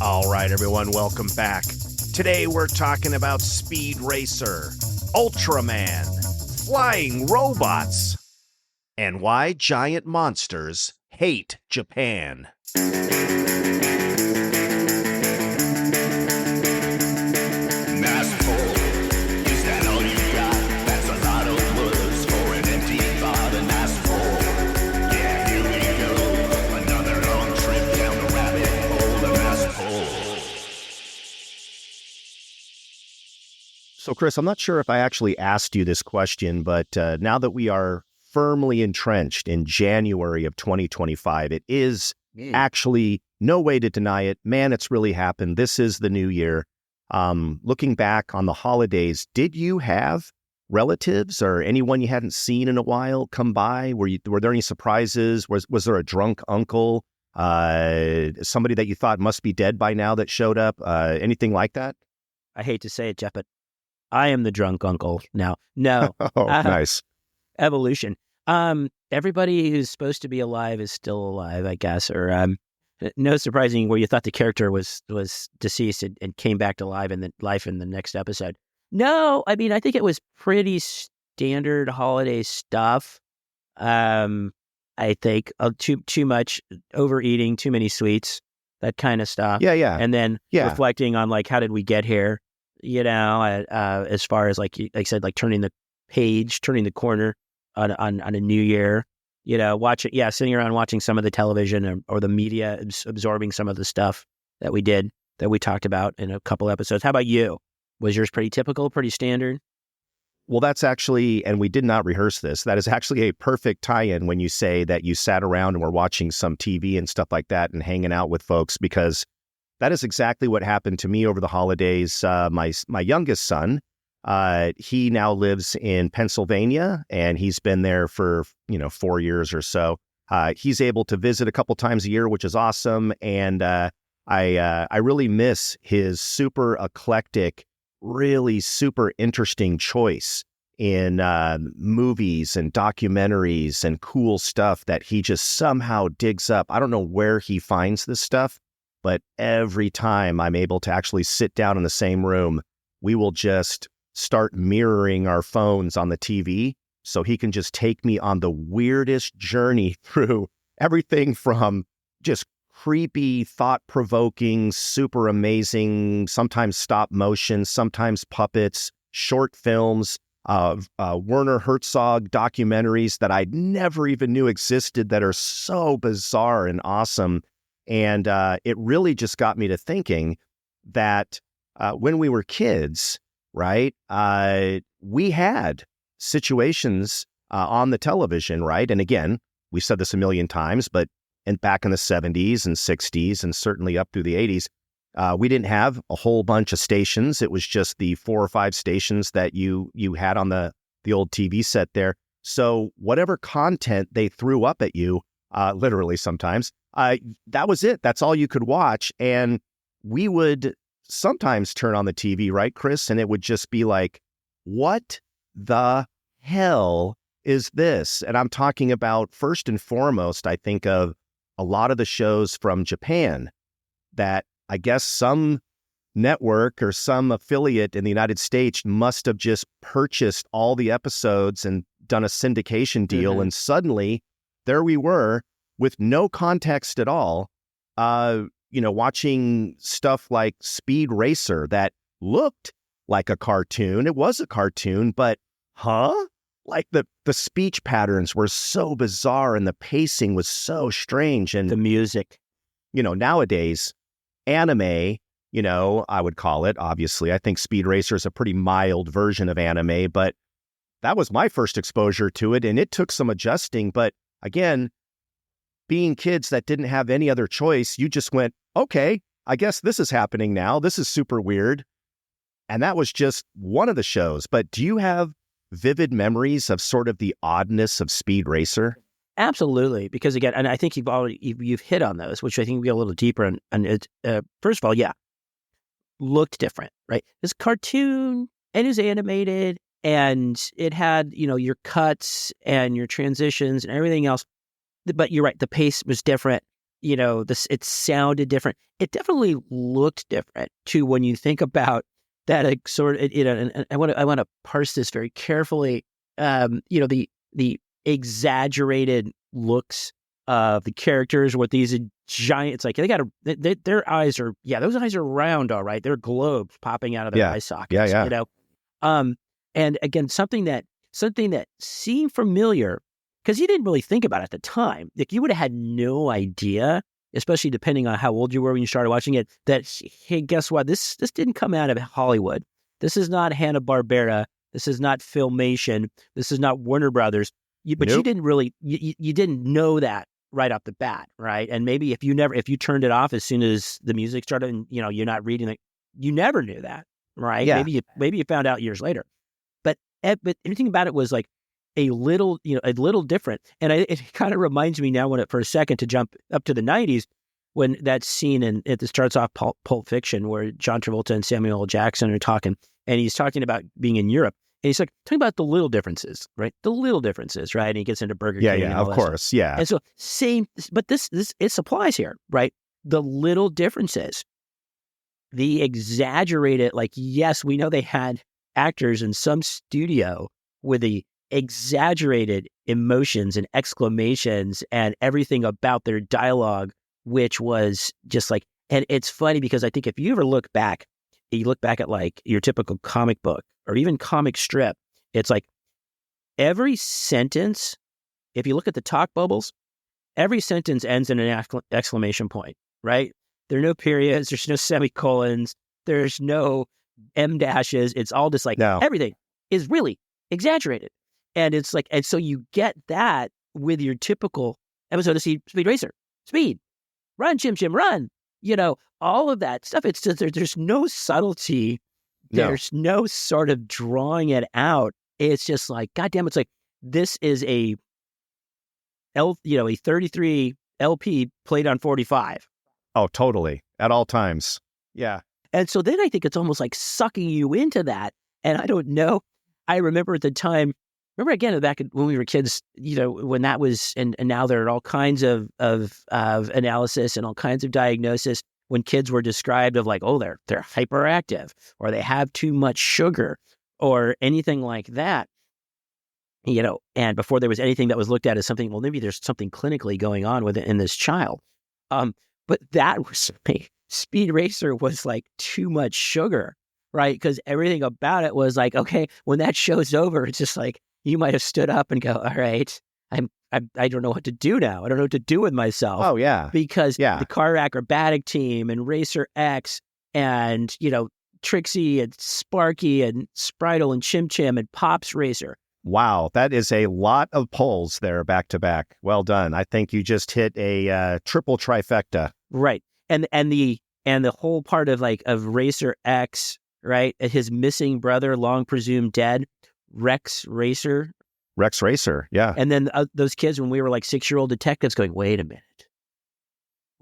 All right, everyone, welcome back. Today we're talking about Speed Racer, Ultraman, flying robots, and why giant monsters hate Japan. So, Chris, I'm not sure if I actually asked you this question, but now that we are firmly entrenched in January of 2025, it is actually no way to deny it. Man, it's really happened. This is the new year. Looking back on the holidays, did you have relatives or anyone you hadn't seen in a while come by? Were there any surprises? Was there a drunk uncle? Somebody that you thought must be dead by now that showed up? Anything like that? I hate to say it, Jeff, but I am the drunk uncle now. No. Oh, nice. Evolution. Everybody who's supposed to be alive is still alive, I guess. Or no surprising where you thought the character was deceased and came back to life in the next episode. No, I mean, I think it was pretty standard holiday stuff. I think too much overeating, too many sweets, that kind of stuff. Yeah. And then reflecting on like, how did we get here? You know, as far as like I said, like turning the page, turning the corner on a new year, you know, sitting around watching some of the television or the media, absorbing some of the stuff that we talked about in a couple episodes. How about you? Was yours pretty typical, pretty standard? Well, that's actually, and we did not rehearse this, that is actually a perfect tie-in when you say that you sat around and were watching some TV and stuff like that and hanging out with folks, because that is exactly what happened to me over the holidays. My youngest son, he now lives in Pennsylvania, and he's been there for 4 years or so. He's able to visit a couple times a year, which is awesome. And I really miss his super eclectic, really super interesting choice in movies and documentaries and cool stuff that he just somehow digs up. I don't know where he finds this stuff, but every time I'm able to actually sit down in the same room, we will just start mirroring our phones on the TV so he can just take me on the weirdest journey through everything from just creepy, thought-provoking, super amazing, sometimes stop motion, sometimes puppets, short films, Werner Herzog documentaries that I never even knew existed that are so bizarre and awesome. And it really just got me to thinking that when we were kids, right, we had situations on the television, right? And again, we said this a million times, but back in the 70s and 60s and certainly up through the 80s, we didn't have a whole bunch of stations. It was just the 4 or 5 stations that you had on the old TV set there. So whatever content they threw up at you, literally sometimes, that was it. That's all you could watch. And we would sometimes turn on the TV, right, Chris? And it would just be like, what the hell is this? And I'm talking about, first and foremost, I think of a lot of the shows from Japan that I guess some network or some affiliate in the United States must have just purchased all the episodes and done a syndication deal. Mm-hmm. And suddenly there we were with no context at all, watching stuff like Speed Racer that looked like a cartoon. It was a cartoon, but like the speech patterns were so bizarre and the pacing was so strange. And the music, nowadays, anime, I would call it, obviously. I think Speed Racer is a pretty mild version of anime, but that was my first exposure to it. And it took some adjusting. But again, being kids that didn't have any other choice, you just went, okay, I guess this is happening now. This is super weird. And that was just one of the shows. But do you have vivid memories of sort of the oddness of Speed Racer? Absolutely, because again, and I think you've hit on those, which I think we go a little deeper. And it, first of all, looked different, right? This cartoon, and it was animated, and it had your cuts and your transitions and everything else. But you're right, the pace was different. it sounded different. It definitely looked different too when you think about that sort of, and I want to parse this very carefully. The exaggerated looks of the characters with these giant, it's like their eyes are, those eyes are round, all right. They're globes popping out of their eye sockets, and again, something that seemed familiar because you didn't really think about it at the time. Like you would have had no idea, especially depending on how old you were when you started watching it, that, hey, guess what? This didn't come out of Hollywood. This is not Hanna-Barbera. This is not Filmation. This is not Warner Brothers. But you didn't really, you didn't know that right off the bat, right? And maybe if you turned it off as soon as the music started and, you're not reading it, you never knew that, right? Yeah. Maybe you found out years later. But everything about it was like a little different. And it kind of reminds me now for a second to jump up to the 90s when that scene it starts off Pulp Fiction where John Travolta and Samuel L. Jackson are talking, and he's talking about being in Europe. And he's like talking about the little differences, right? The little differences, right? And he gets into Burger King. Yeah, of course, stuff. yeah. And so same, but this it applies here, right? The little differences, the exaggerated, like, yes, we know they had actors in some studio with the exaggerated emotions and exclamations and everything about their dialogue, which was just like, and it's funny because I think if you ever look back at like your typical comic book or even comic strip, it's like every sentence, if you look at the talk bubbles, every sentence ends in an exclamation point, right? There are no periods, there's no semicolons, there's no M dashes. It's all just like everything is really exaggerated. And it's like, and so you get that with your typical episode of Speed Racer. Speed, run, Chim Chim, run. All of that stuff. It's just there's no subtlety. There's no sort of drawing it out. It's just like, goddamn, it's like this is a 33 LP played on 45. Oh, totally. At all times. Yeah. And so then I think it's almost like sucking you into that. And I don't know. I remember at the time, again, back when we were kids, when that was, and now there are all kinds of analysis and all kinds of diagnosis when kids were described of like, oh, they're hyperactive or they have too much sugar or anything like that, and before there was anything that was looked at as something, well, maybe there's something clinically going on with it in this child. But that was Speed Racer was like too much sugar, right? Because everything about it was like, okay, when that show's over, it's just like, you might have stood up and go, all right, I don't know what to do now. I don't know what to do with myself. Oh, yeah. Because the car acrobatic team and Racer X and, Trixie and Sparky and Spritle and Chim Chim and Pop's Racer. Wow, that is a lot of polls there back to back. Well done. I think you just hit a triple trifecta. Right. And the whole part of Racer X, right? His missing brother, long presumed dead, Rex Racer, yeah. And then those kids, when we were like 6-year-old detectives going, wait a minute.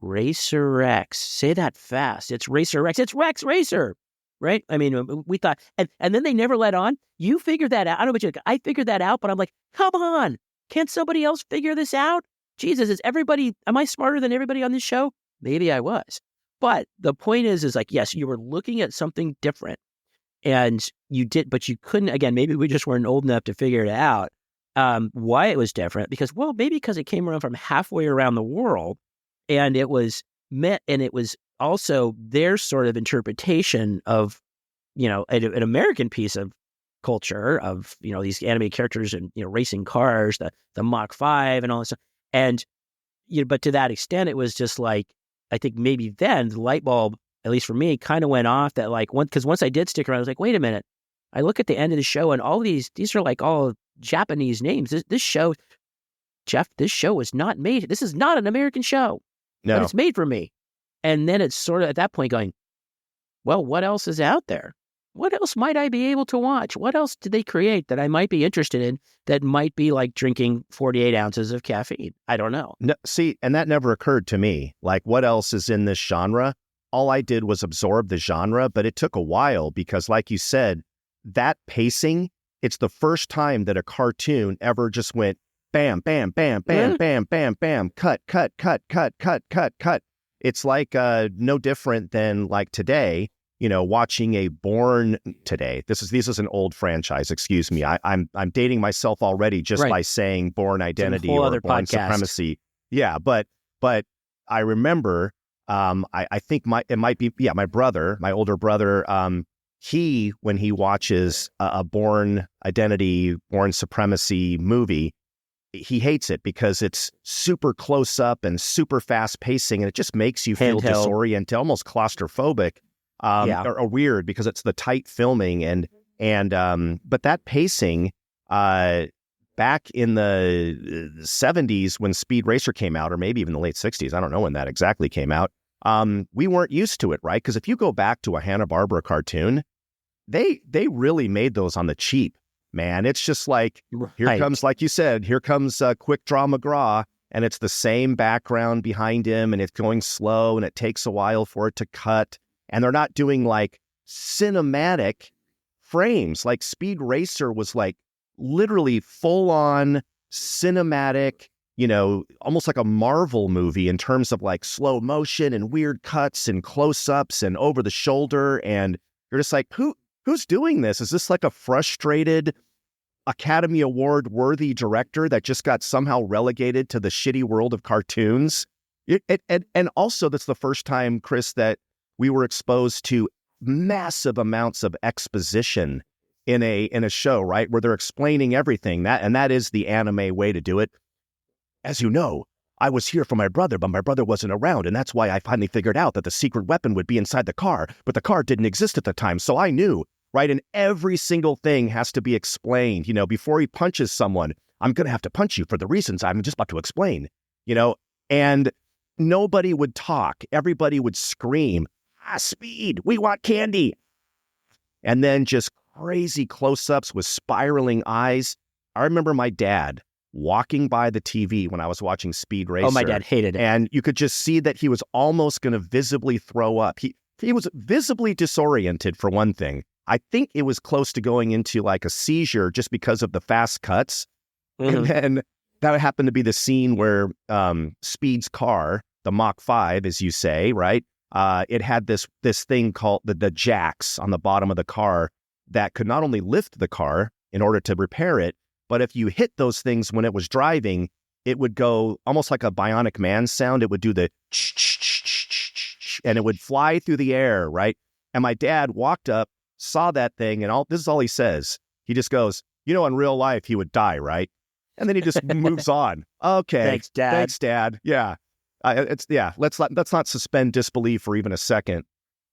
Racer Rex. Say that fast. It's Racer Rex. It's Rex Racer. Right? I mean, we thought, and then they never let on. You figured that out. I don't know about you. I figured that out, but I'm like, come on. Can't somebody else figure this out? Jesus, am I smarter than everybody on this show? Maybe I was. But the point is like, yes, you were looking at something different and you did, but you couldn't, again, maybe we just weren't old enough to figure it out. Why it was different, because it came around from halfway around the world and it was meant, and it was also their sort of interpretation of, an American piece of culture of, these animated characters and, racing cars, the Mach 5 and all this stuff. And, but to that extent, it was just like, I think maybe then the light bulb, at least for me, kind of went off that because once I did stick around, I was like, wait a minute. I look at the end of the show and all these are like all Japanese names. This show, Jeff, this show was not made. This is not an American show. No. But it's made for me. And then it's sort of at that point going, well, what else is out there? What else might I be able to watch? What else did they create that I might be interested in that might be like drinking 48 ounces of caffeine? I don't know. No, see, and that never occurred to me. Like, what else is in this genre? All I did was absorb the genre, but it took a while because, like you said, that pacing, it's the first time that a cartoon ever just went bam, bam, bam, bam, bam, bam, bam, cut, cut, cut, cut, cut, cut, cut. It's like no different than like today, watching a Bourne today. This is an old franchise. Excuse me. I'm dating myself already just by saying Bourne Identity or Bourne Supremacy. Yeah, but I remember. I think it might be my brother, my older brother. When he watches a Bourne Identity, Bourne Supremacy movie, he hates it because it's super close up and super fast pacing, and it just makes you feel disoriented, almost claustrophobic, or weird because it's the tight filming but that pacing, back in the 70s when Speed Racer came out, or maybe even the late 60s, I don't know when that exactly came out. We weren't used to it, right? Because if you go back to a Hanna-Barbera cartoon, they really made those on the cheap. Man, it's just like, here comes, like you said, here comes Quick Draw McGraw, and it's the same background behind him, and it's going slow, and it takes a while for it to cut. And they're not doing like cinematic frames. Like Speed Racer was like literally full-on cinematic, almost like a Marvel movie in terms of like slow motion and weird cuts and close-ups and over the shoulder. And you're just like, who's doing this? Is this like a frustrated Academy Award worthy director that just got somehow relegated to the shitty world of cartoons? And also that's the first time, Chris, that we were exposed to massive amounts of exposition in a show, right? Where they're explaining everything. That is the anime way to do it. As you know, I was here for my brother, but my brother wasn't around, and that's why I finally figured out that the secret weapon would be inside the car, but the car didn't exist at the time, so I knew, right? And every single thing has to be explained, before he punches someone. I'm going to have to punch you for the reasons I'm just about to explain, and nobody would talk. Everybody would scream, Speed, we want candy. And then just crazy close-ups with spiraling eyes. I remember my dad walking by the TV when I was watching Speed Racer. Oh, my dad hated it. And you could just see that he was almost going to visibly throw up. He was visibly disoriented, for one thing. I think it was close to going into like a seizure just because of the fast cuts. Mm-hmm. And then that happened to be the scene where Speed's car, the Mach 5, as you say, right? It had this thing called the jacks on the bottom of the car that could not only lift the car in order to repair it, but if you hit those things when it was driving, it would go almost like a Bionic Man sound. It would do the and it would fly through the air, right? And my dad walked up, saw that thing, and this is all he says. He just goes, in real life, he would die, right? And then he just moves on. Okay. Thanks, Dad. Yeah. Let's not suspend disbelief for even a second.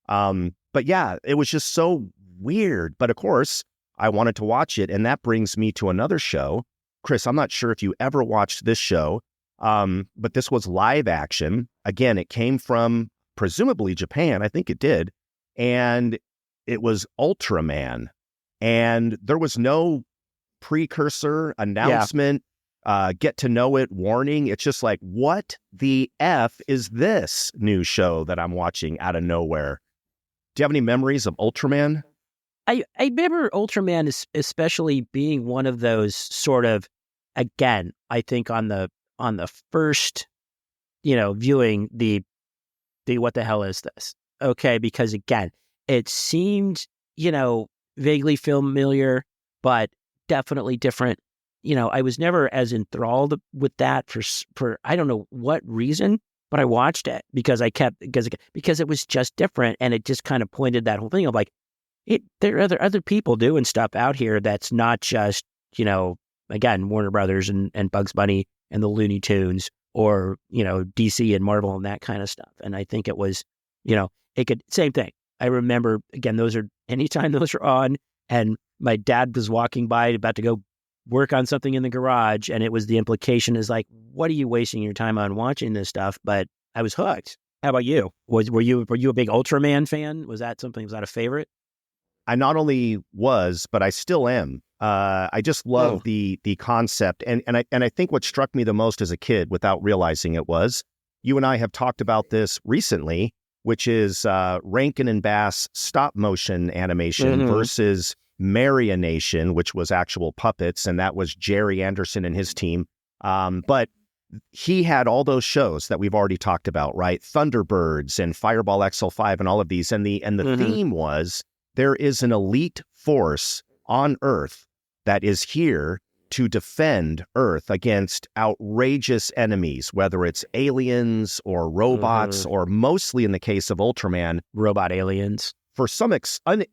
But yeah, it was just so weird. But of course, I wanted to watch it, and that brings me to another show. Chris, I'm not sure if you ever watched this show, but this was live action. Again, it came from presumably Japan. I think it did. And it was Ultraman. And there was no precursor, announcement, get to know it, warning. It's just like, what the F is this new show that I'm watching out of nowhere? Do you have any memories of Ultraman? I remember Ultraman especially being one of those sort of, again, I think on the first, viewing the what the hell is this? Okay, because again, it seemed, vaguely familiar, but definitely different. I was never as enthralled with that for I don't know what reason, but I watched it because because it was just different, and it just kind of pointed that whole thing of like, there are other people doing stuff out here that's not just, again, Warner Brothers and Bugs Bunny and the Looney Tunes or, DC and Marvel and that kind of stuff. And I think it was, same thing. I remember, again, anytime those are on, and my dad was walking by about to go work on something in the garage, and it was the implication is like, what are you wasting your time on watching this stuff? But I was hooked. How about you? Were you a big Ultraman fan? Was that a favorite? I not only was, but I still am. I just love the concept. And I think what struck me the most as a kid, without realizing it, was you and I have talked about this recently, which is Rankin and Bass stop motion animation versus Marionation, which was actual puppets. And that was Jerry Anderson and his team. But he had all those shows that we've already talked about, right? Thunderbirds and Fireball XL5 and all of these. And the theme was there is an elite force on Earth that is here to defend Earth against outrageous enemies, whether it's aliens or robots, or mostly in the case of Ultraman, robot aliens. For some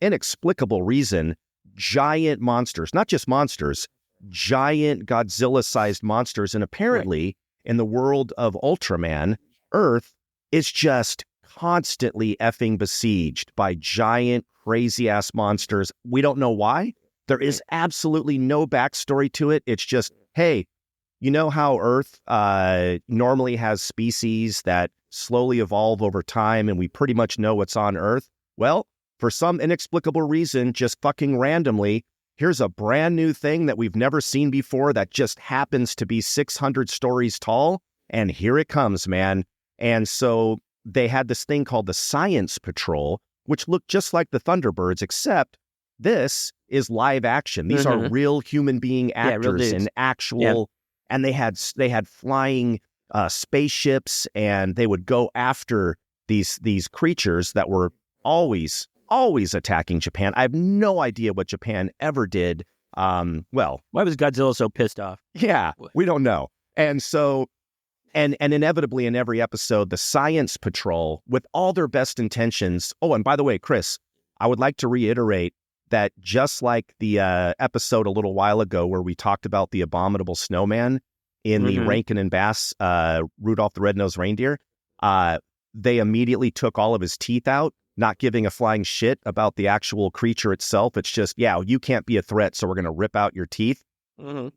inexplicable reason, giant monsters, not just monsters, giant Godzilla-sized monsters. And apparently, in the world of Ultraman, Earth is just constantly effing besieged by giant, crazy-ass monsters. We don't know why. There is absolutely no backstory to it. It's just, hey, you know how Earth normally has species that slowly evolve over time, and we pretty much know what's on Earth? Well, for some inexplicable reason, just fucking randomly, here's a brand new thing that we've never seen before that just happens to be 600 stories tall, and here it comes, man. And so they had this thing called the Science Patrol, which looked just like the Thunderbirds, except this is live action. These are real human being actors and actual, and they had flying spaceships, and they would go after these creatures that were always attacking Japan. I have no idea what Japan ever did. Why was Godzilla so pissed off? Yeah, we don't know. And so, and inevitably in every episode, the Science Patrol, with all their best intentions. Oh, and by the way, Chris, I would like to reiterate that just like the episode a little while ago where we talked about the abominable snowman in the Rankin and Bass Rudolph the Red-Nosed Reindeer, they immediately took all of his teeth out, not giving a flying shit about the actual creature itself. It's just, yeah, you can't be a threat, so we're going to rip out your teeth.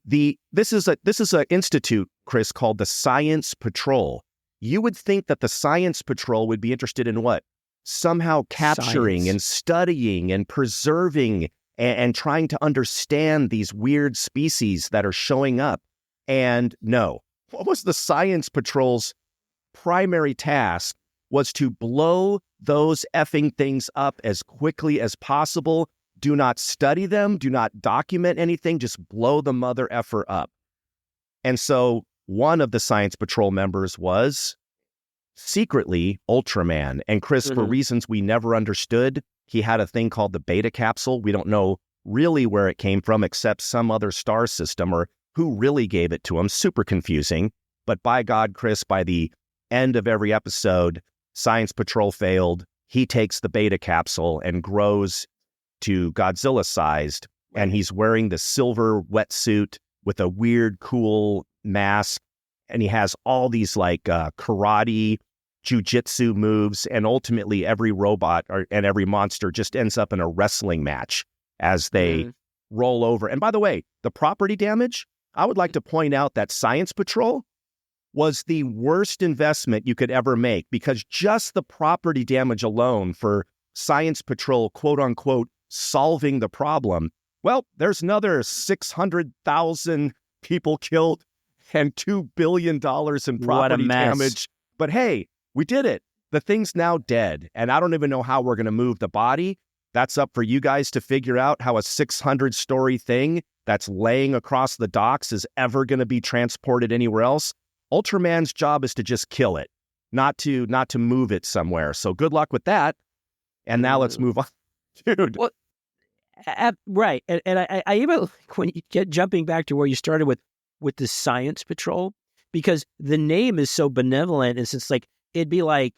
This is an institute, Chris, called the Science Patrol. You would think that the Science Patrol would be interested in what? Somehow capturing and studying and preserving and trying to understand these weird species that are showing up. And no, what was the Science Patrol's primary task was to blow those effing things up as quickly as possible. Do not study them. Do not document anything. Just blow the mother effer up. And so one of the Science Patrol members was secretly Ultraman. And Chris, for reasons we never understood, he had a thing called the beta capsule. We don't know really where it came from, except some other star system or who really gave it to him. Super confusing. But by God, Chris, by the end of every episode, Science Patrol failed. He takes the beta capsule and grows to Godzilla-sized, and he's wearing the silver wetsuit with a weird, cool mask, and he has all these like karate, jujitsu moves, and ultimately every robot and every monster just ends up in a wrestling match as they roll over. And by the way, the property damage, I would like to point out that Science Patrol was the worst investment you could ever make, because just the property damage alone for Science Patrol, quote unquote, solving the problem, well, there's another 600,000 people killed and $2 billion in property damage. But hey, we did it. The thing's now dead, and I don't even know how we're going to move the body. That's up for you guys to figure out how a 600-story thing that's laying across the docks is ever going to be transported anywhere else. Ultraman's job is to just kill it, not to move it somewhere. So good luck with that. And now let's move on. Dude. Well, right. And I even like when you get jumping back to where you started with the Science Patrol, because the name is so benevolent. It's just like, it'd be like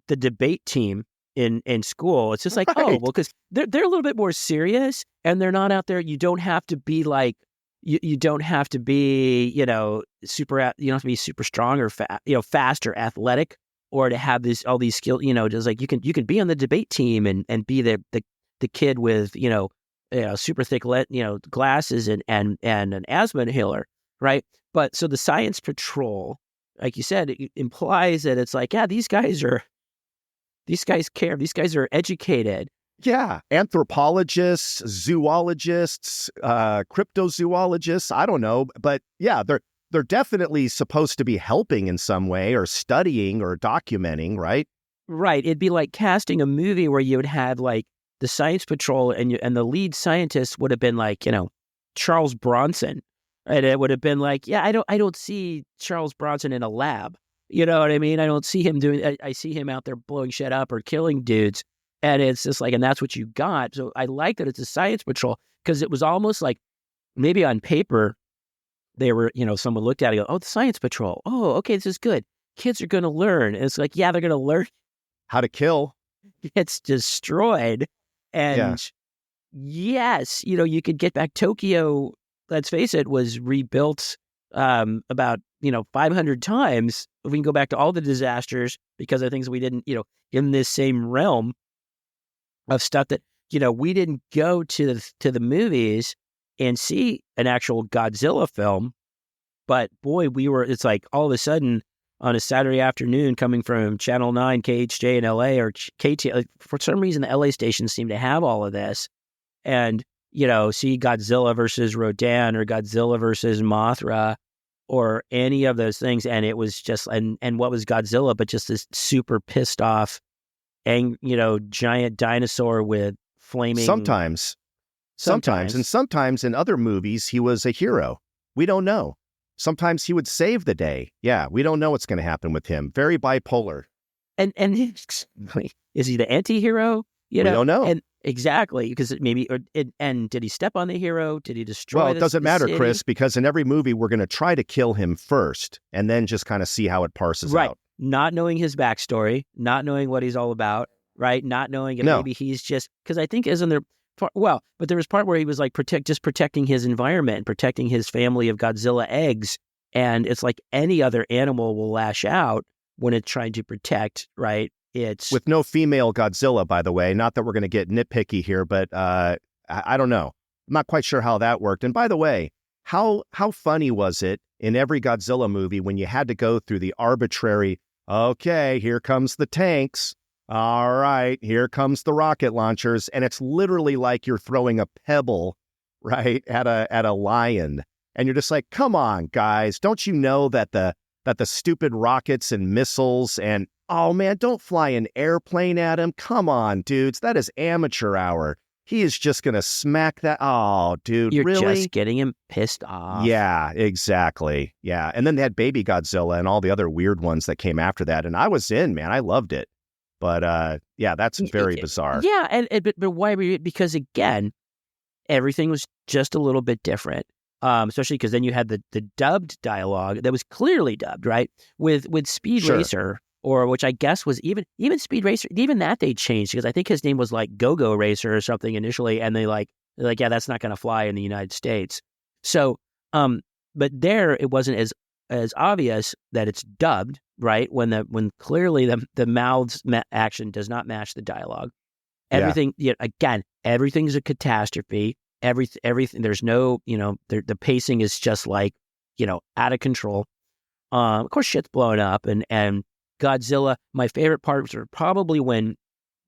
the debate team in school. It's just like, oh, well, because they're a little bit more serious, and they're not out there. You don't have to be like, you don't have to be, you don't have to be super strong or fast or athletic, or to have all these skills, just like you can be on the debate team and be the kid with, super thick, glasses and an asthma inhaler. Right. But so the Science Patrol, like you said, it implies that it's like, yeah, these guys care. These guys are educated. Yeah. Anthropologists, zoologists, cryptozoologists. I don't know. But yeah, they're definitely supposed to be helping in some way, or studying or documenting. Right. Right. It'd be like casting a movie where you would have like the Science Patrol and the lead scientist would have been like, Charles Bronson, And it would have been like, yeah, I don't see Charles Bronson in a lab. You know what I mean? I don't see him I see him out there blowing shit up or killing dudes. And it's just like, and that's what you got. So I like that it's a science patrol, because it was almost like maybe on paper, they were, someone looked at it and go, oh, the science patrol. Oh, okay, this is good. Kids are going to learn. And it's like, yeah, they're going to learn. How to kill. Gets destroyed. And yes, you could get back. Tokyo, let's face it, was rebuilt about 500 times. If we can go back to all the disasters, because of things we didn't, in this same realm of stuff that we didn't go to the movies and see an actual Godzilla film, but boy, it's like all of a sudden on a Saturday afternoon, coming from Channel 9 KHJ in LA or KT, for some reason the LA stations seem to have all of this, and see Godzilla versus Rodan or Godzilla versus Mothra or any of those things. And it was just, and what was Godzilla, but just this super pissed off, giant dinosaur with flaming. Sometimes. And sometimes in other movies, he was a hero. We don't know. Sometimes he would save the day. Yeah, we don't know what's going to happen with him. Very bipolar. And is he the anti-hero? We don't know. And exactly, because and did he step on the hero? Did he destroy? Well, it doesn't matter, city? Chris, because in every movie we're going to try to kill him first, and then just kind of see how it parses out. Not knowing his backstory, not knowing what he's all about, right? Not knowing if maybe he's just, because I think isn't there. But there was part where he was like protecting his environment, protecting his family of Godzilla eggs, and it's like any other animal will lash out when it's trying to protect, right? It's with no female Godzilla, by the way. Not that we're going to get nitpicky here, but I don't know. I'm not quite sure how that worked. And by the way, how funny was it in every Godzilla movie when you had to go through the arbitrary, okay, here comes the tanks. All right, here comes the rocket launchers. And it's literally like you're throwing a pebble, right, at a lion. And you're just like, come on, guys. Don't you know that the stupid rockets and missiles and, oh, man, don't fly an airplane at him. Come on, dudes. That is amateur hour. He is just going to smack that. Oh, dude, you're really? Just getting him pissed off. Yeah, exactly. Yeah. And then they had Baby Godzilla and all the other weird ones that came after that. And I was in, man. I loved it. But yeah, that's very bizarre. Yeah. But why? Because again, everything was just a little bit different. Especially because then you had the dubbed dialogue that was clearly dubbed, right? With Speed Racer, or which I guess was even Speed Racer, even that they changed, because I think his name was like Go-Go Racer or something initially, and they're like, yeah, that's not going to fly in the United States. So, but there it wasn't as obvious that it's dubbed, right? When clearly the mouths action does not match the dialogue. Everything, again, everything's a catastrophe. Everything. There's no, the pacing is just like, out of control. Of course, shit's blowing up, and Godzilla. My favorite parts are probably when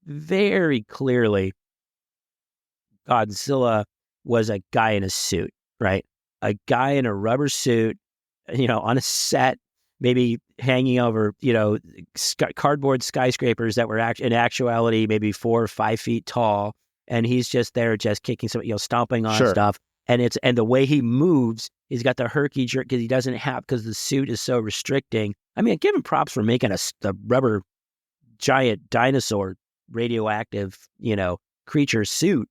very clearly Godzilla was a guy in a suit, right? A guy in a rubber suit, on a set, maybe hanging over, cardboard skyscrapers that were in actuality maybe 4 or 5 feet tall. And he's just there, just kicking some, stomping on stuff. And the way he moves, he's got the herky jerk because he doesn't have, because the suit is so restricting. I mean, give him props for making the rubber giant dinosaur radioactive, creature suit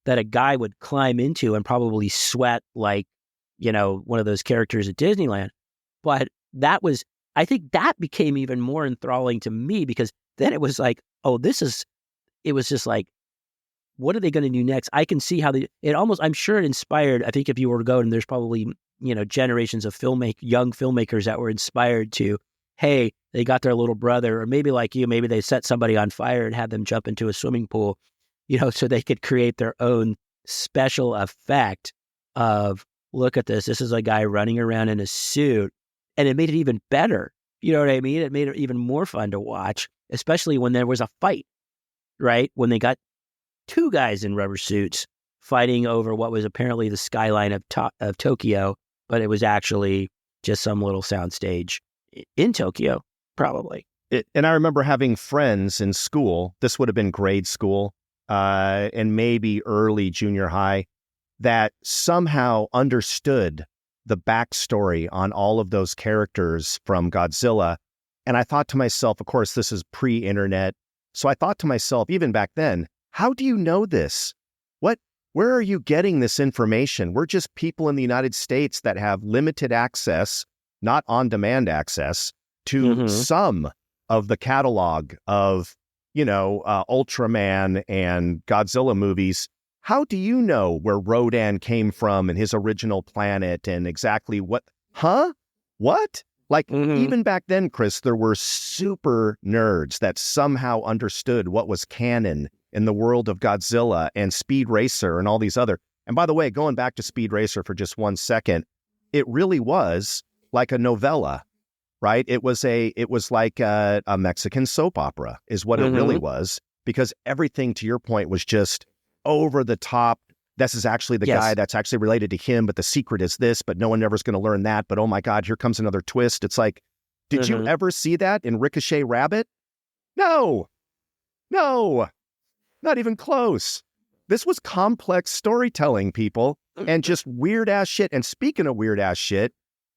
that a guy would climb into and probably sweat like, one of those characters at Disneyland. But I think that became even more enthralling to me, because then it was like, it was just like, what are they going to do next? I can see how I'm sure it inspired. I think if you were to go, and there's probably, generations of young filmmakers that were inspired to, hey, they got their little brother, or maybe like you, maybe they set somebody on fire and had them jump into a swimming pool, so they could create their own special effect of, look at this. This is a guy running around in a suit, and it made it even better. You know what I mean? It made it even more fun to watch, especially when there was a fight, right? When they got 2 guys in rubber suits fighting over what was apparently the skyline of Tokyo, but it was actually just some little soundstage in Tokyo, probably. And I remember having friends in school, this would have been grade school, and maybe early junior high, that somehow understood the backstory on all of those characters from Godzilla. And I thought to myself, of course, this is pre-internet. So I thought to myself, even back then, how do you know this? Where are you getting this information? We're just people in the United States that have limited access, not on-demand access, to some of the catalog of, Ultraman and Godzilla movies. How do you know where Rodan came from and his original planet and exactly what? What? Like, even back then, Chris, there were super nerds that somehow understood what was canon in the world of Godzilla and Speed Racer and all these other. And by the way, going back to Speed Racer for just 1 second, it really was like a novella, right? It was like a Mexican soap opera is what it really was, because everything, to your point, was just over the top. This is actually the guy that's actually related to him, but the secret is this, but no one ever's going to learn that. But oh my God, here comes another twist. It's like, did you ever see that in Ricochet Rabbit? No, not even close. This was complex storytelling, people, and just weird ass shit. And speaking of weird ass shit,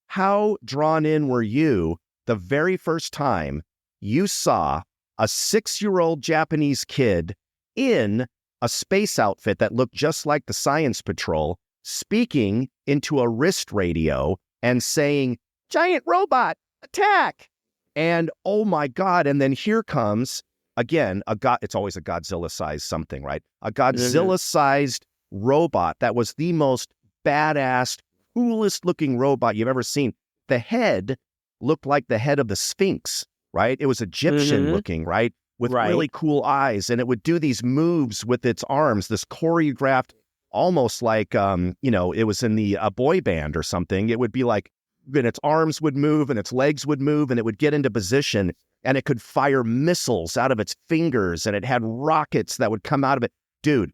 how drawn in were you the very first time you saw a 6-year-old Japanese kid in a space outfit that looked just like the Science Patrol, speaking into a wrist radio and saying, "Giant robot, attack!" And oh my God, and then here comes, again, it's always a Godzilla-sized something, right? A Godzilla-sized robot that was the most badass, coolest-looking robot you've ever seen. The head looked like the head of the Sphinx, right? It was Egyptian-looking, right? With really cool eyes, and it would do these moves with its arms, this choreographed, almost like, it was in a boy band or something. It would be like, and its arms would move, and its legs would move, and it would get into position, and it could fire missiles out of its fingers, and it had rockets that would come out of it. Dude,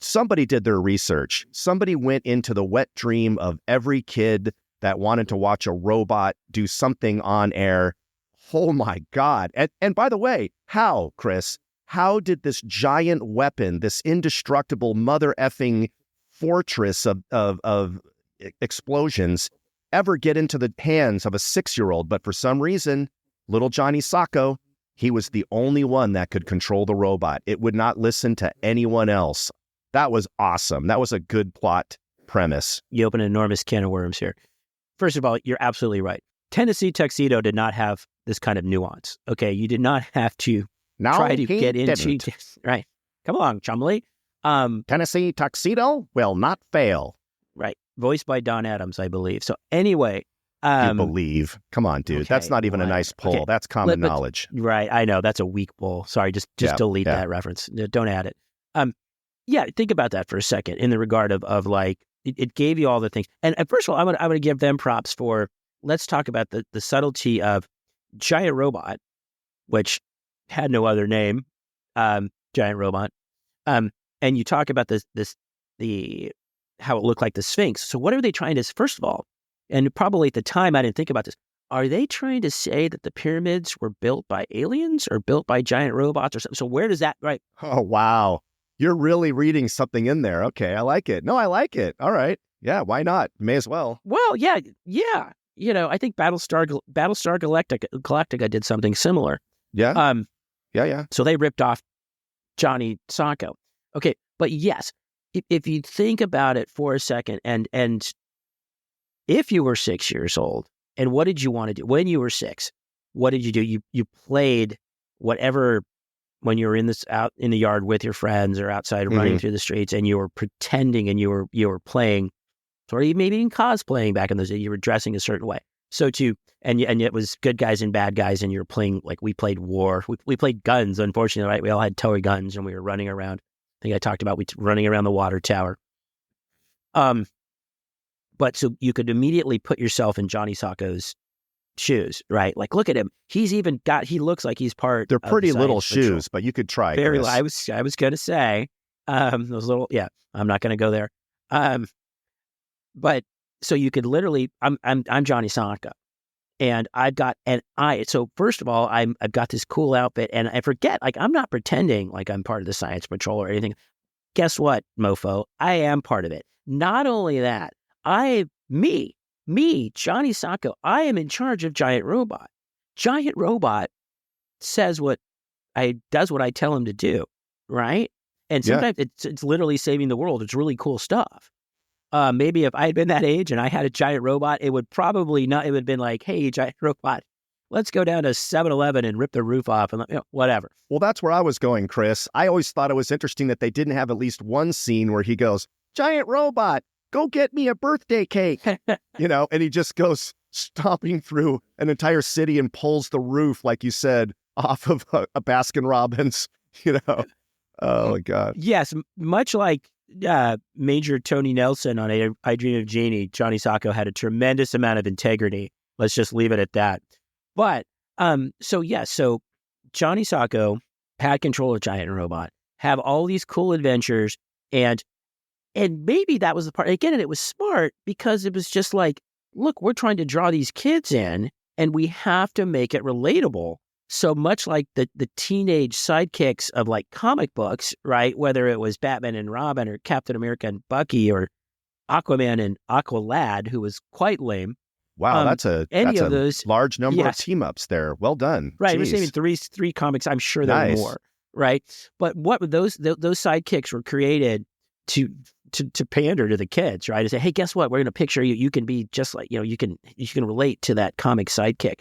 somebody did their research. Somebody went into the wet dream of every kid that wanted to watch a robot do something on air. Oh my God. And by the way, Chris, how did this giant weapon, this indestructible mother effing fortress of explosions ever get into the hands of a 6-year-old? But for some reason, little Johnny Sacco, he was the only one that could control the robot. It would not listen to anyone else. That was awesome. That was a good plot premise. You open an enormous can of worms here. First of all, you're absolutely right. Tennessee Tuxedo did not have this kind of nuance. Okay, you did not have to try to get into this. Right. Come along, Chumley. Tennessee Tuxedo will not fail. Right. Voiced by Don Adams, I believe. So anyway. You believe. Come on, dude. Okay, that's not even a nice pull. Okay. That's common knowledge. Right. I know. That's a weak pull. Sorry. Just delete that reference. Don't add it. Think about that for a second in the regard of like, it gave you all the things. And first of all, I'm going to give them props for, let's talk about the subtlety of Giant Robot, which had no other name, Giant Robot. And you talk about how it looked like the Sphinx. So what are they trying to, first of all, and probably at the time I didn't think about this, are they trying to say that the pyramids were built by aliens or built by giant robots or something? So where does that, right? Oh, wow. You're really reading something in there. Okay, I like it. No, I like it. All right. Yeah, why not? May as well. Well, yeah. I think Battlestar Galactica did something similar. Yeah. Yeah. So they ripped off Johnny Sacco. Okay, but yes, if you think about it for a second, and if you were 6 years old, and what did you want to do when you were 6? What did you do? You played whatever when you were out in the yard with your friends or outside running through the streets, and you were pretending, and you were playing, or maybe even cosplaying back in those days. You were dressing a certain way. So and it was good guys and bad guys, and you're playing, like, we played war. We played guns, unfortunately, right? We all had toy guns, and we were running around. I think I talked about running around the water tower. But so you could immediately put yourself in Johnny Sacco's shoes, right? Like, look at him. He looks like he's part. They're pretty little shoes, patrol. But you could try. Very. Chris. I was going to say, those little. Yeah, I'm not going to go there. But so you could literally. I'm Johnny Sacco, and I've got So first of all, I've got this cool outfit, and I forget. Like, I'm not pretending like I'm part of the Science Patrol or anything. Guess what, mofo? I am part of it. Not only that. Me, Me, Johnny Sacco, I am in charge of Giant Robot. Giant Robot does what I tell him to do, right? And sometimes it's literally saving the world. It's really cool stuff. Maybe if I had been that age and I had a giant robot, it would probably not. It would have been like, "Hey, giant robot, let's go down to 7-Eleven and rip the roof off and whatever." Well, that's where I was going, Chris. I always thought it was interesting that they didn't have at least one scene where he goes, "Giant robot, go get me a birthday cake," and he just goes stomping through an entire city and pulls the roof, like you said, off of a Baskin Robbins. Oh my God. Yes, much like Major Tony Nelson on I Dream of Jeannie, Johnny Sacco had a tremendous amount of integrity. Let's just leave it at that. But so Johnny Sacco had control of Giant Robot, have all these cool adventures, and maybe that was the part again, and it was smart because it was just like, look, we're trying to draw these kids in, and we have to make it relatable. So much like the teenage sidekicks of like comic books, right? Whether it was Batman and Robin or Captain America and Bucky or Aquaman and Aqualad, who was quite lame. Wow, that's a large number of team ups there. Well done. Right, we're saving three comics. I'm sure there are more. Right, but what those sidekicks were created to pander to the kids, right? To say, hey, guess what? We're going to picture you. You can be just like you can relate to that comic sidekick.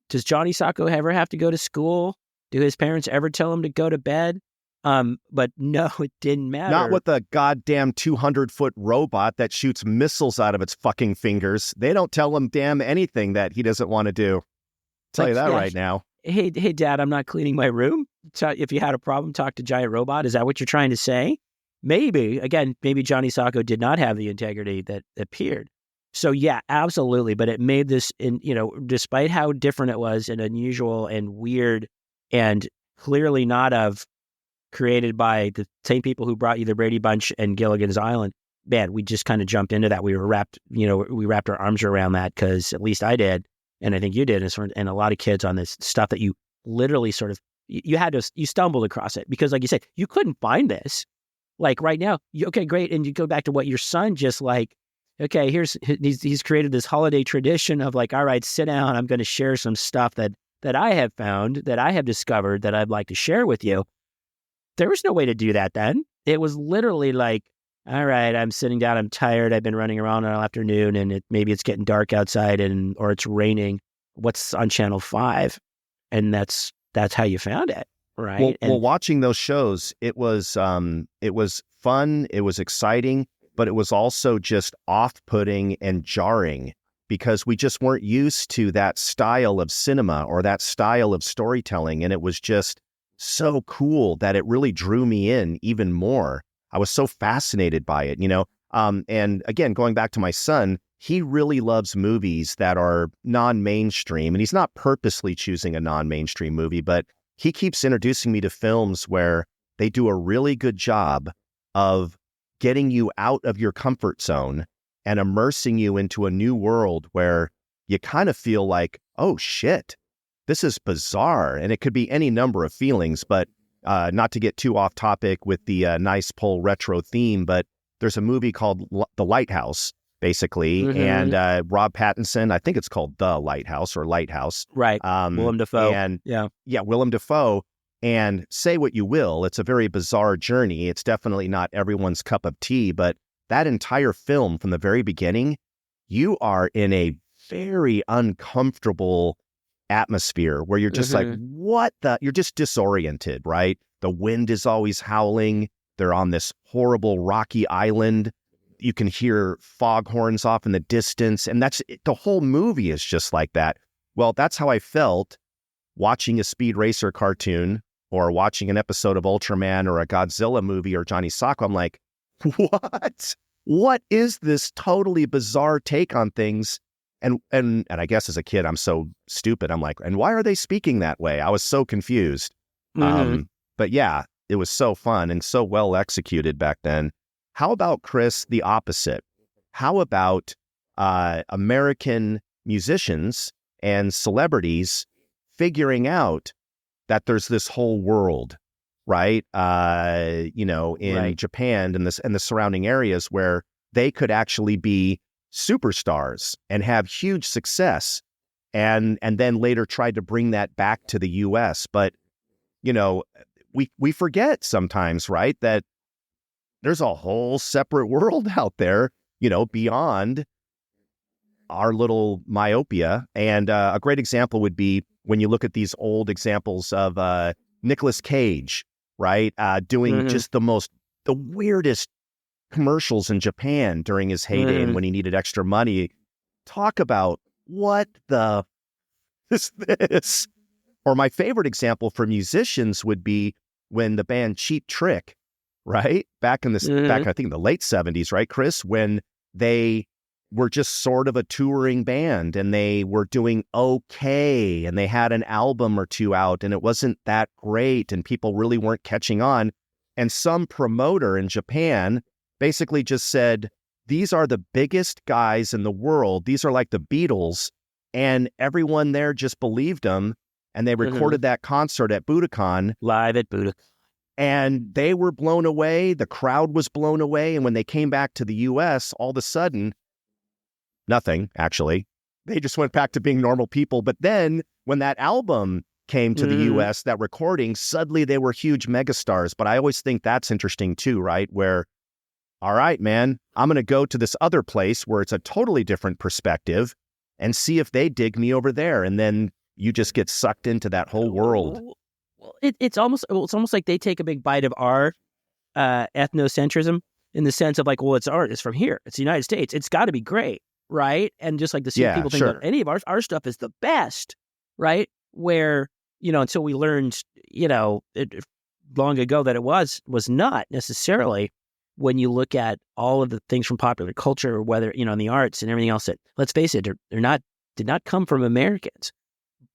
Does Johnny Sacco ever have to go to school? Do his parents ever tell him to go to bed? But no, it didn't matter. Not with a goddamn 200-foot robot that shoots missiles out of its fucking fingers. They don't tell him damn anything that he doesn't want to do. Tell you that right now. Hey, Dad, I'm not cleaning my room. If you had a problem, talk to Giant Robot. Is that what you're trying to say? Maybe Johnny Sacco did not have the integrity that appeared. So yeah, absolutely. But it made this, despite how different it was and unusual and weird and clearly not created by the same people who brought you the Brady Bunch and Gilligan's Island, man, we just kind of jumped into that. We wrapped our arms around that because at least I did. And I think you did. And a lot of kids on this stuff that you literally sort of, you stumbled across it because like you said, you couldn't find this. Like right now, okay, great. And you go back to what your son just like, okay, he's created this holiday tradition of like, all right, sit down. I'm going to share some stuff that I have found, that I have discovered that I'd like to share with you. There was no way to do that then. It was literally like, all right, I'm sitting down. I'm tired. I've been running around all afternoon and maybe it's getting dark outside or it's raining. What's on Channel 5? And that's how you found it. Right. Well, watching those shows, it was fun. It was exciting, but it was also just off-putting and jarring because we just weren't used to that style of cinema or that style of storytelling. And it was just so cool that it really drew me in even more. I was so fascinated by it, and again, going back to my son, he really loves movies that are non-mainstream, and he's not purposely choosing a non-mainstream movie, but he keeps introducing me to films where they do a really good job of getting you out of your comfort zone and immersing you into a new world where you kind of feel like, oh shit, this is bizarre. And it could be any number of feelings, but not to get too off topic with the nice pull retro theme, but there's a movie called The Lighthouse, basically, and Rob Pattinson, I think it's called The Lighthouse or Lighthouse. Right. Willem Dafoe. And Willem Dafoe. And say what you will, it's a very bizarre journey. It's definitely not everyone's cup of tea, but that entire film from the very beginning, you are in a very uncomfortable atmosphere where you're just like, you're just disoriented, right? The wind is always howling. They're on this horrible rocky island. You can hear foghorns off in the distance. And the whole movie is just like that. Well, that's how I felt watching a Speed Racer cartoon or watching an episode of Ultraman or a Godzilla movie or Johnny Sacco. I'm like, what is this totally bizarre take on things? And I guess as a kid, I'm so stupid. I'm like, and why are they speaking that way? I was so confused. But yeah, it was so fun and so well executed back then. How about, Chris, the opposite? How about American musicians and celebrities figuring out that there's this whole world, right? In Japan and the surrounding areas where they could actually be superstars and have huge success, and then later tried to bring that back to the U.S. But, you know, we forget sometimes, right, that there's a whole separate world out there, you know, beyond our little myopia. And a great example would be when you look at these old examples of Nicolas Cage, right, doing just the weirdest commercials in Japan during his heyday and when he needed extra money. Talk about what the is this? Or my favorite example for musicians would be when the band Cheap Trick, right, back in back I think the late 70s, right, Chris, when they were just sort of a touring band and they were doing okay and they had an album or two out and it wasn't that great and people really weren't catching on. And some promoter in Japan basically just said, these are the biggest guys in the world. These are like the Beatles. And everyone there just believed them. And they recorded that concert at Budokan. Live at Budokan. And they were blown away. The crowd was blown away. And when they came back to the U.S., all of a sudden, nothing, actually. They just went back to being normal people. But then when that album came to the U.S., that recording, suddenly they were huge megastars. But I always think that's interesting too, right? Where, all right, man, I'm going to go to this other place where it's a totally different perspective and see if they dig me over there. And then you just get sucked into that whole world. Well, it's almost like they take a big bite of our ethnocentrism in the sense of like, well, it's art. It's from here. It's the United States. It's got to be great, right? And just like the same people think that any of our stuff is the best, right? Where, you know, until we learned, you know, long ago that it was not necessarily. When you look at all of the things from popular culture, whether, you know, in the arts and everything else that, let's face it, did not come from Americans.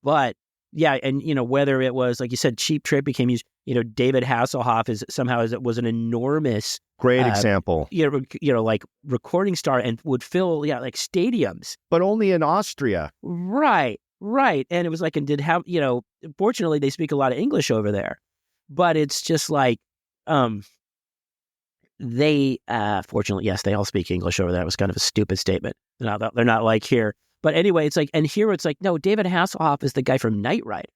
But yeah, and, you know, whether it was, like you said, Cheap Trick became, you know, David Hasselhoff was an enormous great example. You know, like recording star and would fill, like stadiums. But only in Austria. Right. And it was like, and you know, fortunately they speak a lot of English over there. But it's just like, they, fortunately, yes, they all speak English over there. It was kind of a stupid statement. They're not like here. But anyway, it's like, and here it's like, no, David Hasselhoff is the guy from Knight Rider,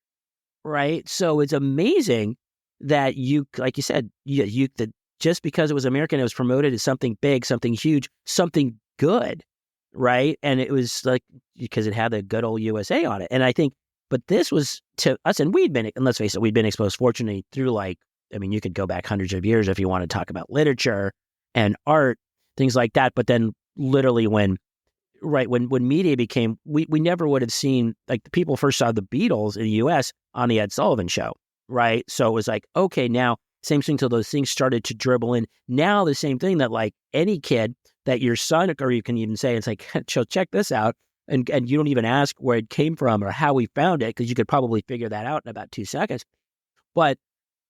right? So it's amazing that you, like you said, that just because it was American, it was promoted as something big, something huge, something good, right? And it was like, because it had the good old USA on it. And I think, but this was to us, and let's face it, we'd been exposed, fortunately, through like, I mean, you could go back hundreds of years if you want to talk about literature and art, things like that. But then literally when media became, we never would have seen, like the people first saw the Beatles in the U.S. on the Ed Sullivan Show, right? So it was like, okay, now same thing till those things started to dribble in. Now the same thing that like any kid that your son, or you can even say, it's like, check this out. And you don't even ask where it came from or how we found it, because you could probably figure that out in about 2 seconds. But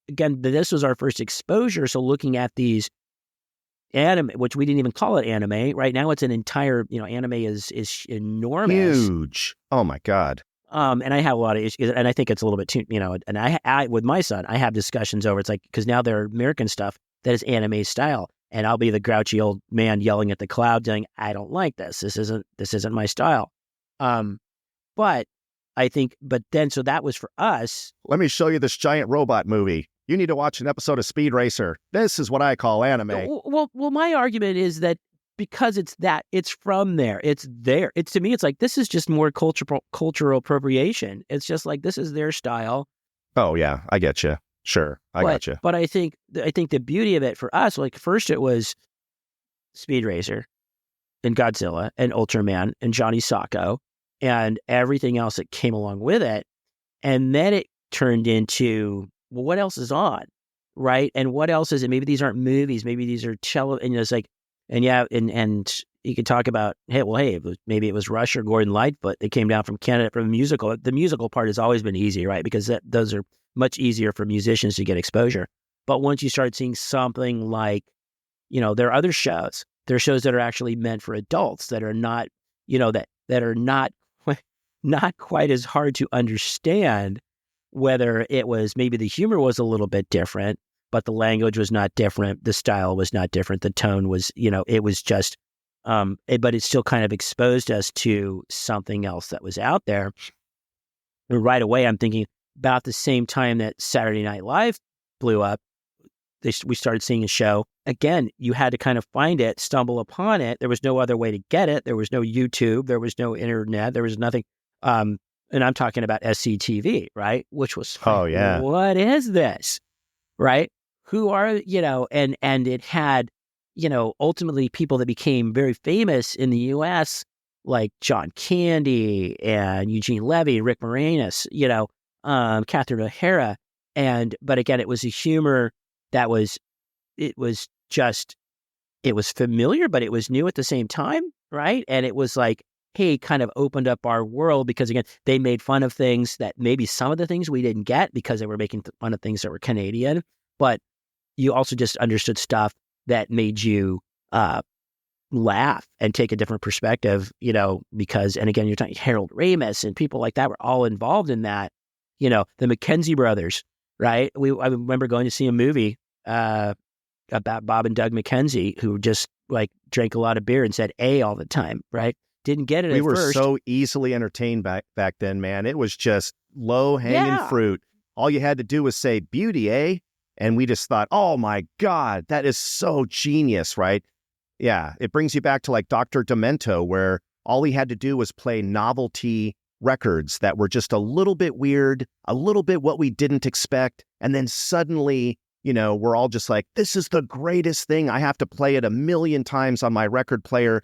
again, this was our first exposure. So looking at these anime, which we didn't even call it anime, right now it's an entire, you know, anime is enormous. Huge. Oh my God. And I have a lot of issues, and I think it's a little bit too, you know, and I with my son, I have discussions over, it's like, because now there are American stuff that is anime style, and I'll be the grouchy old man yelling at the cloud saying, I don't like this. This isn't my style. But I think, so that was for us. Let me show you this giant robot movie. You need to watch an episode of Speed Racer. This is what I call anime. Well, my argument is that because it's from there. It's there. To me, it's like, this is just more cultural appropriation. It's just like, this is their style. Oh yeah, I get you. Sure, I got you. But I think the beauty of it for us, like first it was Speed Racer and Godzilla and Ultraman and Johnny Sacco and everything else that came along with it. And then it turned into, well, what else is on, right? And what else is it? Maybe these aren't movies. Maybe these are and it's like, and yeah, and you could talk about, maybe it was Rush or Gordon Lightfoot. They came down from Canada from a musical. The musical part has always been easy, right? Because those are much easier for musicians to get exposure. But once you start seeing something like, you know, there are other shows. There are shows that are actually meant for adults that are not, you know, that are not quite as hard to understand. Whether it was maybe the humor was a little bit different, but the language was not different. The style was not different. The tone was, you know, it was just but it still kind of exposed us to something else that was out there. And right away, I'm thinking about the same time that Saturday Night Live blew up, we started seeing a show. Again, you had to kind of find it, stumble upon it. There was no other way to get it. There was no YouTube. There was no internet. There was nothing. And I'm talking about SCTV, right? Which was, Oh, yeah. What is this? Right? Who are, and it had, ultimately people that became very famous in the U.S., like John Candy and Eugene Levy, Rick Moranis, Catherine O'Hara. But again, it was a humor that was familiar, but it was new at the same time, right? And it was like, hey, kind of opened up our world because, again, they made fun of things that maybe some of the things we didn't get because they were making fun of things that were Canadian, but you also just understood stuff that made you laugh and take a different perspective, because, and again, you're talking Harold Ramis and people like that were all involved in that, the McKenzie brothers, right? I remember going to see a movie about Bob and Doug McKenzie, who just like drank a lot of beer and said "A" all the time, right? Didn't get it at first. We were so easily entertained back then, man. It was just low-hanging fruit. All you had to do was say "beauty, eh?" And we just thought, oh my God, that is so genius, right? Yeah, it brings you back to like Dr. Demento, where all he had to do was play novelty records that were just a little bit weird, a little bit what we didn't expect. And then suddenly, we're all just like, this is the greatest thing. I have to play it 1,000,000 times on my record player.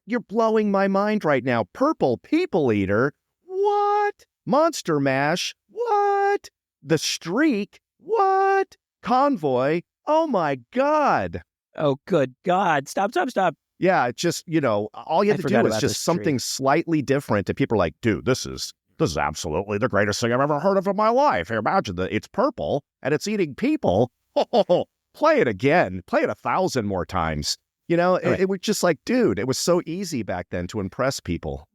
You're blowing my mind right now. Purple People Eater. What? Monster Mash. What? The Streak. What? Convoy. Oh my God. Oh, good God. Stop. Yeah, it's just, all you have to do is just something slightly different. And people are like, dude, this is absolutely the greatest thing I've ever heard of in my life. Hey, imagine that it's purple and it's eating people. Play it again. Play it 1,000 more times. It was just like, dude, it was so easy back then to impress people.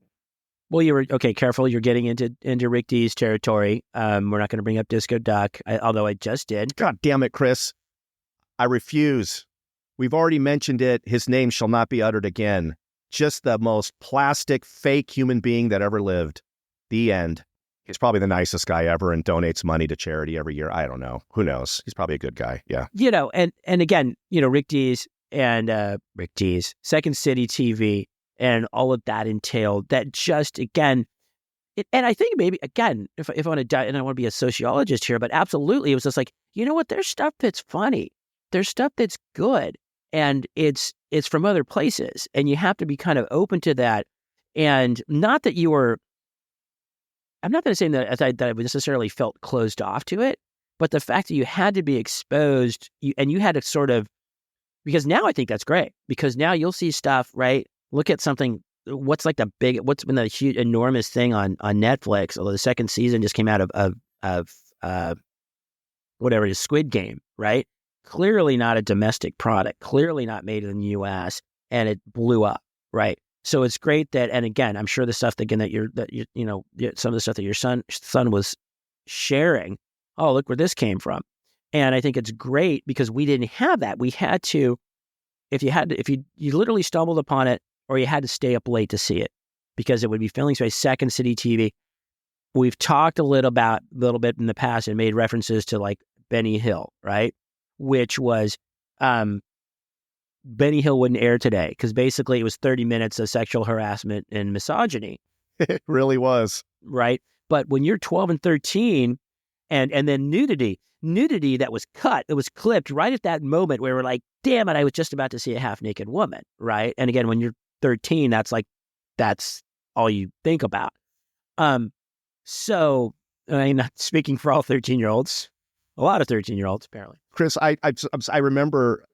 Well, you were, okay, careful. You're getting into Rick D's territory. We're not going to bring up Disco Duck, although I just did. God damn it, Chris. I refuse. We've already mentioned it. His name shall not be uttered again. Just the most plastic, fake human being that ever lived. The end. He's probably the nicest guy ever and donates money to charity every year. I don't know. Who knows? He's probably a good guy. Yeah. And again, Rick D's and Rick D's, Second City TV, and all of that entailed that just, again, and I think maybe, again, if I want to die, and I want to be a sociologist here, but absolutely, it was just like, you know what? There's stuff that's funny. There's stuff that's good. And it's from other places. And you have to be kind of open to that. And not that I'm not going to say that I necessarily felt closed off to it, but the fact that you had to be exposed and you had to sort of, because now I think that's great, because now you'll see stuff, right? Look at something, what's been the huge, enormous thing on Netflix, although the second season just came out of whatever it is, Squid Game, right? Clearly not a domestic product, clearly not made in the U.S., and it blew up, right? So it's great that, and again, I'm sure the stuff some of the stuff that your son was sharing. Oh, look where this came from, and I think it's great because we didn't have that. We had to, if you literally stumbled upon it, or you had to stay up late to see it, because it would be filling space. Second City TV. We've talked a little bit in the past and made references to like Benny Hill, right? Which was Benny Hill wouldn't air today because basically it was 30 minutes of sexual harassment and misogyny. It really was. Right? But when you're 12 and 13 and then nudity that was cut, it was clipped right at that moment where we're like, damn it, I was just about to see a half-naked woman, right? And again, when you're 13, that's all you think about. So, I'm not speaking for all 13-year-olds, a lot of 13-year-olds, apparently. Chris, I remember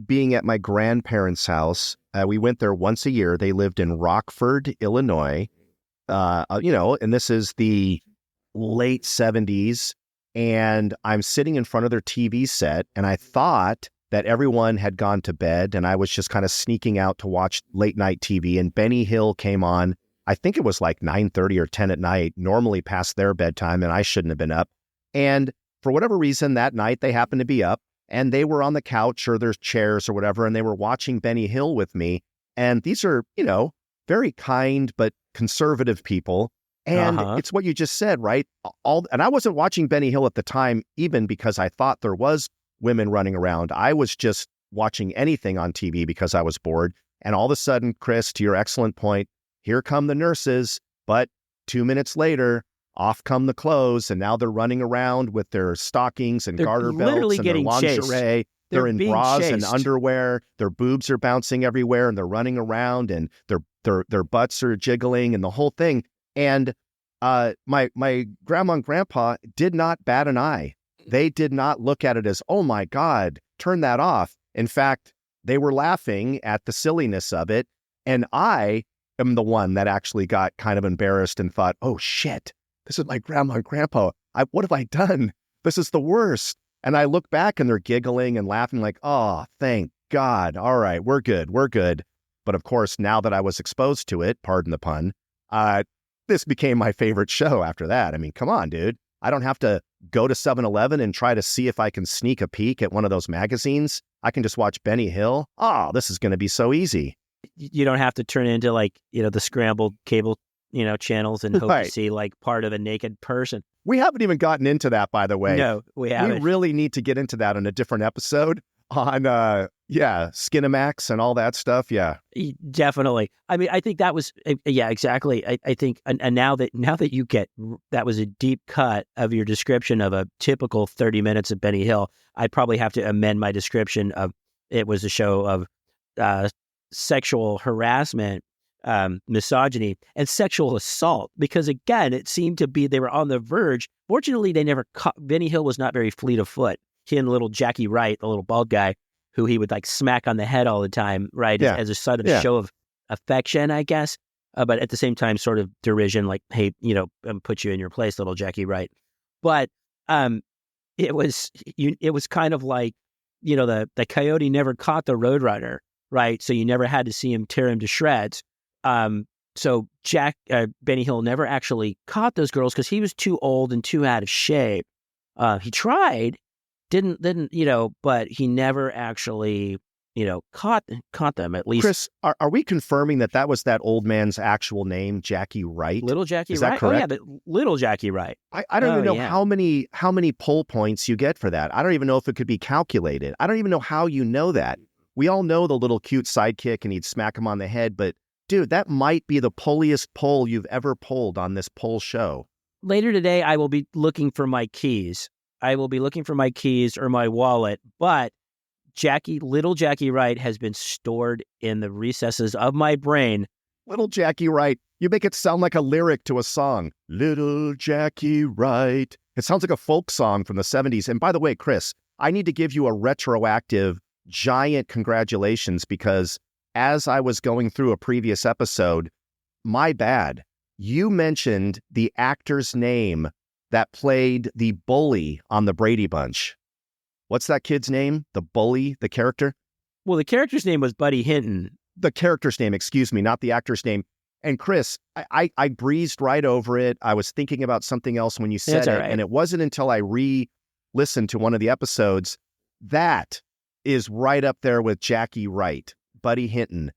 being at my grandparents' house. We went there once a year. They lived in Rockford, Illinois, and this is the late 70s. And I'm sitting in front of their TV set, and I thought that everyone had gone to bed, and I was just kind of sneaking out to watch late night TV. And Benny Hill came on. I think it was like 9:30 or 10 at night, normally past their bedtime, and I shouldn't have been up. And for whatever reason, that night they happened to be up, and they were on the couch or their chairs or whatever, and they were watching Benny Hill with me. And these are, very kind but conservative people. And it's what you just said, right? And I wasn't watching Benny Hill at the time, even because I thought there was women running around. I was just watching anything on TV because I was bored. And all of a sudden, Chris, to your excellent point, here come the nurses. But 2 minutes later, off come the clothes. And now they're running around with their stockings and garter belts and their lingerie. They're in bras and underwear. Their boobs are bouncing everywhere and they're running around and their butts are jiggling and the whole thing. And my grandma and grandpa did not bat an eye. They did not look at it as, oh my God, turn that off. In fact, they were laughing at the silliness of it. And I am the one that actually got kind of embarrassed and thought, oh shit, this is my grandma and grandpa. What have I done? This is the worst. And I look back and they're giggling and laughing like, oh, thank God. All right, we're good. We're good. But of course, now that I was exposed to it, pardon the pun, this became my favorite show after that. I mean, come on, dude. I don't have to go to 7-Eleven and try to see if I can sneak a peek at one of those magazines. I can just watch Benny Hill. Oh, this is going to be so easy. You don't have to turn into the scrambled cable, channels and hope to see part of a naked person. We haven't even gotten into that, by the way. No, we haven't. We really need to get into that in a different episode on, Skinamax and all that stuff. Yeah, definitely. I mean, I think that was, exactly. I think, and now that you get, that was a deep cut of your description of a typical 30 minutes of Benny Hill, I'd probably have to amend my description of it was a show of sexual harassment, misogyny, and sexual assault. Because again, it seemed to be, they were on the verge. Fortunately, they never caught, Benny Hill was not very fleet of foot. He and little Jackie Wright, the little bald guy, who he would smack on the head all the time, right? Yeah. As a sort of show of affection, I guess. But at the same time, sort of derision, like, hey, put you in your place, little Jackie Wright. But it was kind of like, the coyote never caught the roadrunner, right? So you never had to see him tear him to shreds. So Benny Hill never actually caught those girls because he was too old and too out of shape. He tried, didn't, but he never actually, caught them, at least. Chris, are we confirming that was that old man's actual name, Jackie Wright? Little Jackie Is Wright? that correct? Oh, yeah, but little Jackie Wright. I don't even know how many poll points you get for that. I don't even know if it could be calculated. I don't even know how you know that. We all know the little cute sidekick and he'd smack him on the head, but dude, that might be the polliest poll you've ever polled on this poll show. Later today, I will be looking for my keys. Or my wallet, but little Jackie Wright has been stored in the recesses of my brain. Little Jackie Wright. You make it sound like a lyric to a song. Little Jackie Wright. It sounds like a folk song from the 70s. And by the way, Chris, I need to give you a retroactive giant congratulations because as I was going through a previous episode, my bad, you mentioned the actor's name that played the bully on the Brady Bunch. What's that kid's name? The bully, the character? Well, the character's name was Buddy Hinton. The character's name, excuse me, not the actor's name. And Chris, I breezed right over it. I was thinking about something else when you said it. Right. And it wasn't until I re-listened to one of the episodes. That is right up there with Jackie Wright, Buddy Hinton.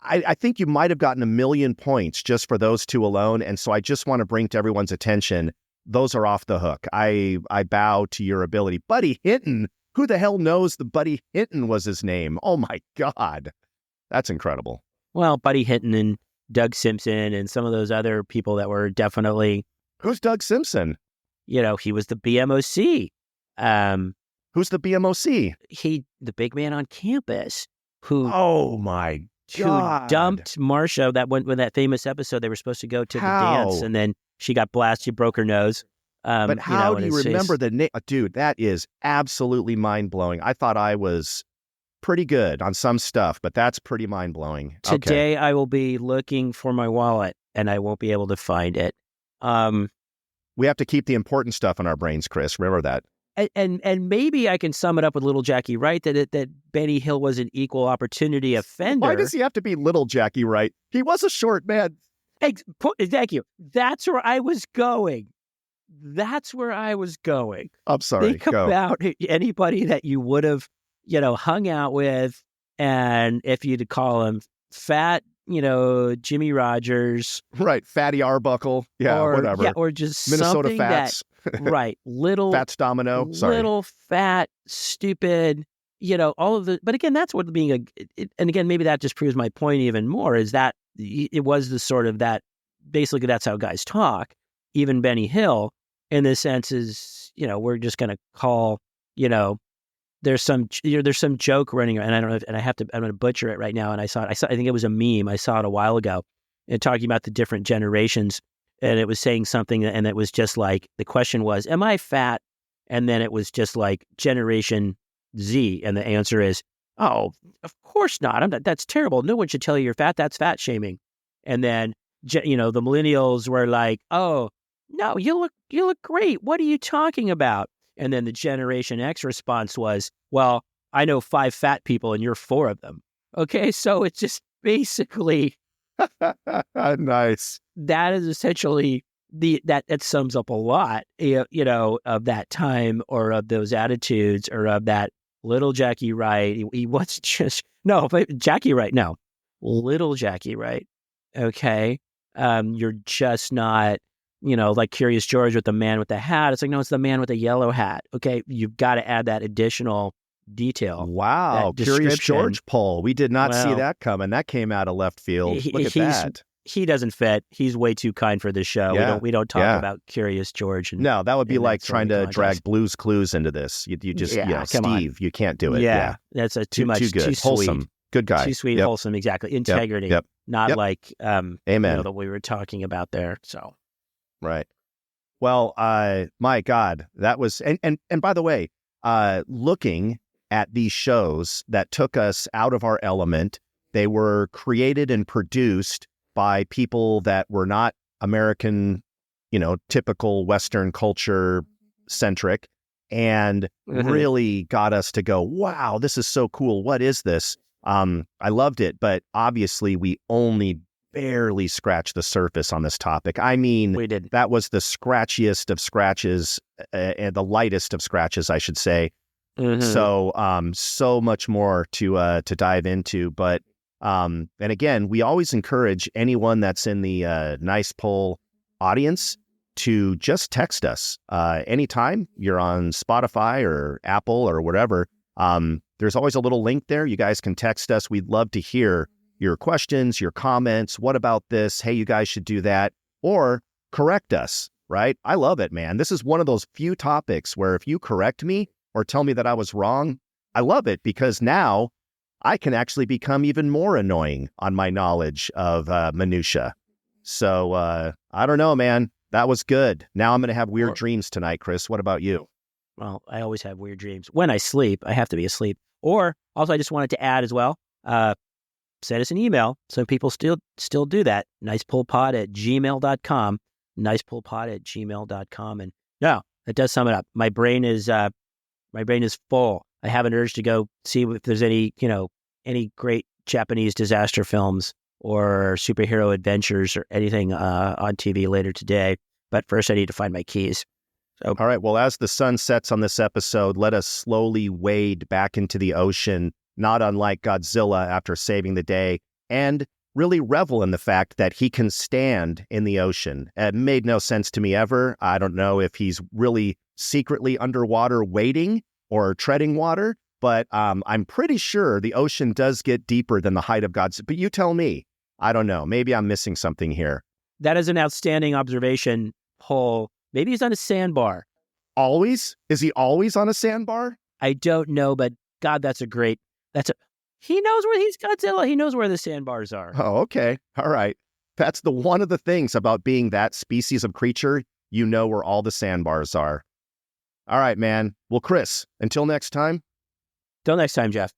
I think you might have gotten 1 million points just for those two alone. And so I just want to bring to everyone's attention, those are off the hook. I bow to your ability. Buddy Hinton, who the hell knows the Buddy Hinton was his name? Oh my God. That's incredible. Well, Buddy Hinton and Doug Simpson and some of those other people that were definitely... Who's Doug Simpson? He was the BMOC. Who's the BMOC? The big man on campus who... Oh my God. Who dumped Marsha. That went with that famous episode. They were supposed to go to the dance, and then she got blasted. She broke her nose. But how do you remember the name? Dude, that is absolutely mind-blowing. I thought I was pretty good on some stuff, but that's pretty mind-blowing. Today, I will be looking for my wallet, and I won't be able to find it. We have to keep the important stuff in our brains, Chris. Remember that. And maybe I can sum it up with little Jackie Wright, that Benny Hill was an equal opportunity offender. Why does he have to be little Jackie Wright? He was a short man. Thank you. That's where I was going. I'm sorry. Think about anybody that you would have, hung out with And if you'd call him fat, Jimmy Rogers. Right. Fatty Arbuckle. Yeah, whatever. Yeah, or just Minnesota something Fats. right. Little Fats Domino. Sorry. Little fat, stupid, all of the, but again, that's what being and again, maybe that just proves my point even more, is that it was the sort of that, basically that's how guys talk. Even Benny Hill, in the sense is, we're just going to call, there's some joke running, and I don't know if, and I'm going to butcher it right now. And I think it was a meme. I saw it a while ago, and talking about the different generations, and it was saying something, and it was just like, the question was, am I fat? And then it was just like Generation Z, and the answer is, oh, of course not. That's terrible. No one should tell you you're fat. That's fat shaming. And then, the millennials were like, oh, no, you look great. What are you talking about? And then the Generation X response was, well, I know 5 fat people and you're 4 of them. Okay, so it's just basically nice. That is essentially that sums up a lot, of that time, or of those attitudes, or of that little Jackie Wright. He was just Jackie Wright. No, little Jackie Wright. Okay, you're just not. Like Curious George with the man with the hat. It's like, no, it's the man with the yellow hat. Okay, you've got to add that additional detail. Wow, Curious George poll. We did not see that coming. That came out of left field. Look at that. He doesn't fit. He's way too kind for this show. Yeah. We don't talk about Curious George. No, that would be like trying to drag Blue's Clues into this. You just, Steve, you can't do it. Yeah, that's too much. Too good. Too wholesome. Sweet. Good guy. Too sweet, wholesome. Exactly. Integrity. Yep. Not like Amen. that we were talking about there. So. Right. Well, my God, that was, and by the way, looking at these shows that took us out of our element, they were created and produced by people that were not American, typical Western culture centric, and really got us to go, wow, this is so cool. What is this? I loved it, but obviously we only barely scratched the surface on this topic. I mean, we did. That was the scratchiest of scratches, and the lightest of scratches, I should say. So, so much more to dive into. But, and again, we always encourage anyone that's in the Nice Poll audience to just text us anytime you're on Spotify or Apple or whatever. There's always a little link there. You guys can text us. We'd love to hear your questions, your comments. What about this? Hey, you guys should do that. Or correct us, right? I love it, man. This is one of those few topics where if you correct me or tell me that I was wrong, I love it, because now I can actually become even more annoying on my knowledge of minutia. So I don't know, man. That was good. Now I'm going to have weird dreams tonight, Chris. What about you? Well, I always have weird dreams. When I sleep, I have to be asleep. Or also, I just wanted to add as well, send us an email. Some people still do that. nicepollpod@gmail.com. nicepollpod@gmail.com. And no, that does sum it up. My brain is full. I have an urge to go see if there's any great Japanese disaster films or superhero adventures or anything on TV later today. But first, I need to find my keys. So, all right. Well, as the sun sets on this episode, let us slowly wade back into the ocean, not unlike Godzilla after saving the day, and really revel in the fact that he can stand in the ocean. It made no sense to me ever. I don't know if he's really secretly underwater wading or treading water, but I'm pretty sure the ocean does get deeper than the height of Godzilla. But you tell me. I don't know. Maybe I'm missing something here. That is an outstanding observation, Paul. Maybe he's on a sandbar. Always? Is he always on a sandbar? I don't know, but God, he knows where he's Godzilla. He knows where the sandbars are. Oh, okay. All right. That's one of the things about being that species of creature. You know where all the sandbars are. All right, man. Well, Chris, until next time. Till next time, Jeff.